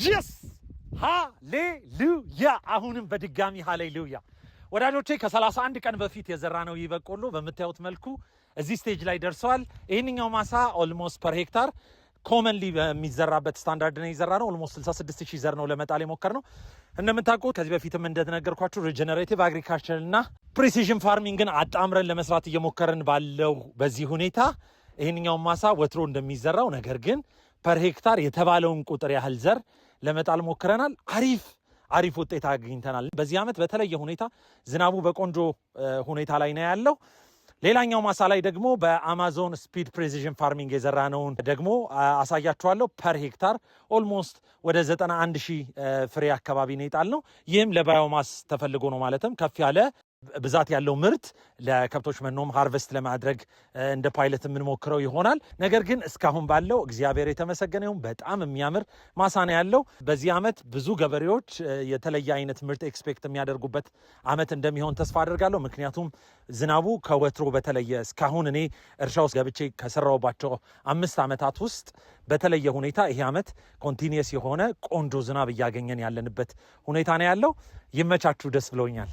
yes ሃሌሉያ አሁንም በድጋሚ ሃሌሉያ ወዳጆቼ ከ31 ቀን በፊት የዘራነው ይበቆሎ በመታየት መልኩ እዚህ ስቴጅ ላይ ደርሷል። ይሄንኛው ማሳ ኦልሞስት ፐር ሄክታር ኮመንሊ በሚዘራበት ስታንዳርድ ነው የዘራነው። ኦልሞስት 66000 ዘር ነው ለመጣል የሞከርነው። እንደምታውቁት ከዚህ በፊትም እንደተነገርኳችሁ ሪጀነሬቲቭ አግሪካልቸር እና ፕሪሲዥን ፋርሚንግን አጣምረን ለመስራት እየሞከርን ባለው በዚህ ሁኔታ ይሄንኛው ማሳ ወትሮ እንደሚዘራው ነገር ግን ፐር ሄክታር የተባለውን ቁጥር ያህል ዘር ለመጣል ሞክረናል። አሪፍ ውጤት አግኝተናል። በዚህ ዓመት በተለየ ሁኔታ ዝናቡ በቆንጆ ሁኔታ ላይ ነው ያለው። ሌላኛው ማሳ ላይ ደግሞ በአማዞን ስፒድ ፕሪሲዥን ፋርሚንግ የዘራነውን ደግሞ አሳያችኋለሁ። ፐር ሄክታር ኦልሞስት ወደ 91000 ፍሬ አካባቢ ነው የጣልነው። ይህም ለባዮማስ ተፈልጎ ነው፣ ማለትም ከፍ ያለ ብዛት ያለው ምርት ለከብቶች መኖም ሃርቨስት ለማድረግ እንደ ፓይለት የምንሞክረው ይሆናል። ነገር ግን እስካሁን ባለው እግዚአብሔር የተመሰገነ ይሁን በጣም የሚያምር ማሳ ነው ያለው። በዚህ ዓመት ብዙ ገበሬዎች የተለየ አይነት ምርት ኤክስፔክት የሚያደርጉበት ዓመት እንደሚሆን ተስፋ አደርጋለሁ። ምክንያቱም ዝናቡ ከወትሮ በተለየ እስካሁን እኔ እርሻ ውስጥ ገብቼ ከሰራሁባቸው 5 ዓመታት ውስጥ በተለየ ሁኔታ ይሄ ዓመት ኮንቲኒየስ የሆነ ቆንጆ ዝናብ እያገኘን ያለንበት ሁኔታ ነው ያለው። ይመቻችሁ፣ ደስ ብሎኛል።